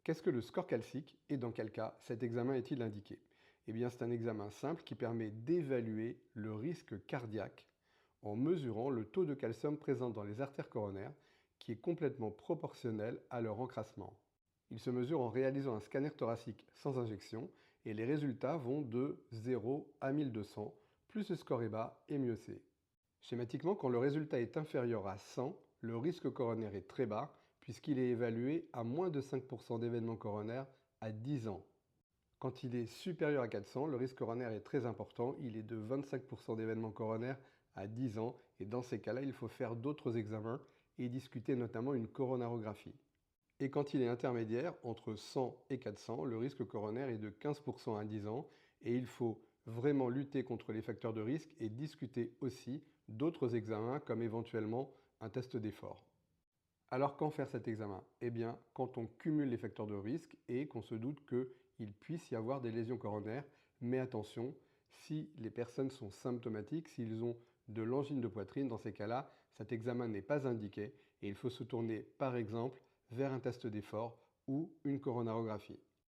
Qu'est-ce que le score calcique et dans quel cas cet examen est-il indiqué? Eh bien, c'est un examen simple qui permet d'évaluer le risque cardiaque en mesurant le taux de calcium présent dans les artères coronaires qui est complètement proportionnel à leur encrassement. Il se mesure en réalisant un scanner thoracique sans injection et les résultats vont de 0 à 1200, plus le score est bas et mieux c'est. Schématiquement, quand le résultat est inférieur à 100, le risque coronaire est très bas puisqu'il est évalué à moins de 5% d'événements coronaires à 10 ans. Quand il est supérieur à 400, le risque coronaire est très important, il est de 25% d'événements coronaires à 10 ans et dans ces cas-là, il faut faire d'autres examens et discuter notamment une coronarographie. Et quand il est intermédiaire, entre 100 et 400, le risque coronaire est de 15% à 10 ans et il faut vraiment lutter contre les facteurs de risque et discuter aussi d'autres examens comme éventuellement un test d'effort. Alors quand faire cet examen? Eh bien, quand on cumule les facteurs de risque et qu'on se doute qu'il puisse y avoir des lésions coronaires, mais attention, si les personnes sont symptomatiques, s'ils ont de l'angine de poitrine, dans ces cas-là, cet examen n'est pas indiqué et il faut se tourner par exemple vers un test d'effort ou une coronarographie.